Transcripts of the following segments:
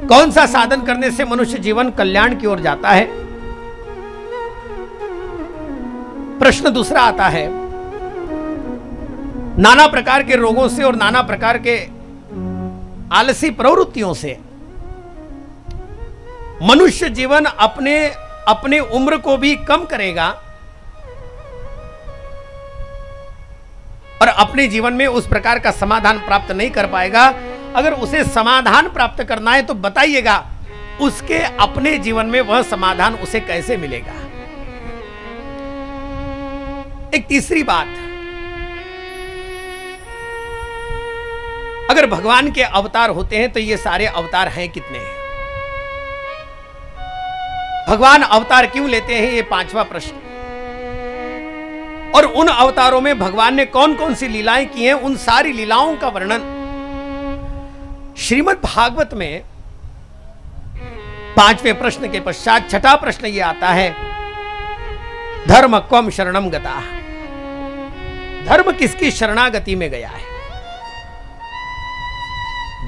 कौन सा साधन करने से मनुष्य जीवन कल्याण की ओर जाता है? प्रश्न दूसरा आता है, नाना प्रकार के रोगों से और नाना प्रकार के आलसी प्रवृत्तियों से मनुष्य जीवन अपने उम्र को भी कम करेगा और अपने जीवन में उस प्रकार का समाधान प्राप्त नहीं कर पाएगा। अगर उसे समाधान प्राप्त करना है तो बताइएगा, उसके अपने जीवन में वह समाधान उसे कैसे मिलेगा? एक तीसरी बात, अगर भगवान के अवतार होते हैं तो ये सारे अवतार हैं कितने हैं? भगवान अवतार क्यों लेते हैं? ये पांचवा प्रश्न। और उन अवतारों में भगवान ने कौन कौन सी लीलाएं की हैं, उन सारी लीलाओं का वर्णन श्रीमद् भागवत में पांचवें प्रश्न के पश्चात छठा प्रश्न यह आता है, धर्म क्वम शरणम गता। धर्म किसकी शरणागति में गया है?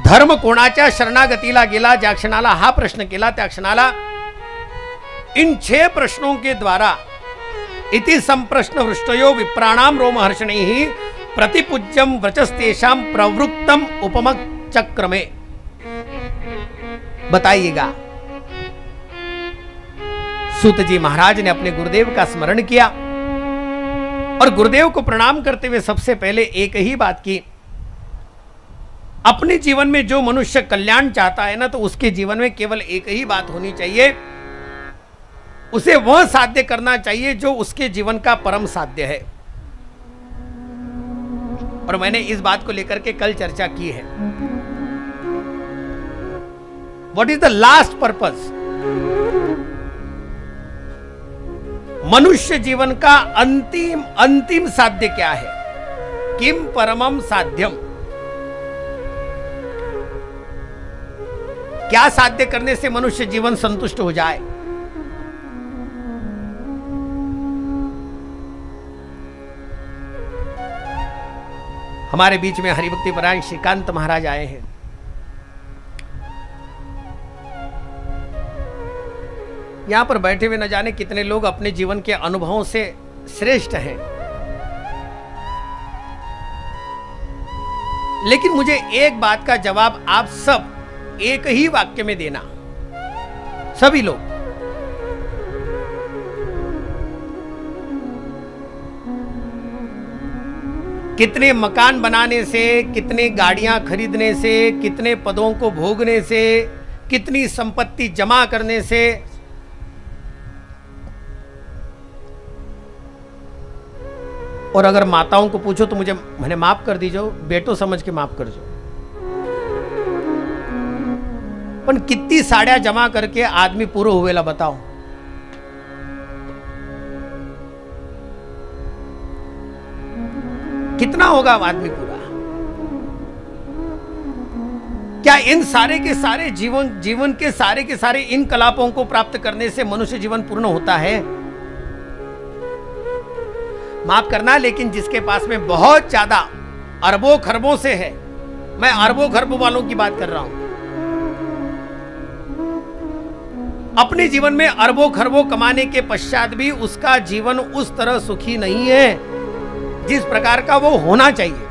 धर्म कोणाच्या शरणागतीला गेला? ज्या क्षणाला हा प्रश्न केला त्या क्षणाला इन 6 प्रश्नों के द्वारा इति संप्रश्न वृष्टयो विप्राणाम रोमहर्षणैः प्रतिपूज्यम वचस्तेषाम प्रवृत्तम उपमक चक्र में। बताइएगा, सूत जी महाराज ने अपने गुरुदेव का स्मरण किया और गुरुदेव को प्रणाम करते हुए सबसे पहले एक ही बात की, अपने जीवन में जो मनुष्य कल्याण चाहता है ना, तो उसके जीवन में केवल एक ही बात होनी चाहिए, उसे वह साध्य करना चाहिए जो उसके जीवन का परम साध्य है। और मैंने इस बात को लेकर के कल चर्चा की है। What is the last purpose? मनुष्य जीवन का अंतिम साध्य क्या है? किम परमम साध्यम? क्या साध्य करने से मनुष्य जीवन संतुष्ट हो जाए? हमारे बीच में हरिभक्ति परायण श्रीकांत महाराज आए हैं। यहां पर बैठे हुए न जाने कितने लोग अपने जीवन के अनुभवों से श्रेष्ठ हैं, लेकिन मुझे एक बात का जवाब आप सब एक ही वाक्य में देना, सभी लोग। कितने मकान बनाने से, कितने गाड़ियां खरीदने से, कितने पदों को भोगने से, कितनी संपत्ति जमा करने से और अगर माताओं को पूछो तो मैंने माफ कर दीजिए, बेटो समझ के माफ कर दो, पर कितनी साड़ियां जमा करके आदमी पूरा हुएला बताओ? कितना होगा आदमी पूरा? क्या इन सारे के सारे जीवन के सारे इन कलापों को प्राप्त करने से मनुष्य जीवन पूर्ण होता है? माफ करना, लेकिन जिसके पास में बहुत ज्यादा अरबों खरबों से है, मैं अरबों खरबों वालों की बात कर रहा हूं, अपने जीवन में अरबों खरबों कमाने के पश्चात भी उसका जीवन उस तरह सुखी नहीं है जिस प्रकार का वो होना चाहिए।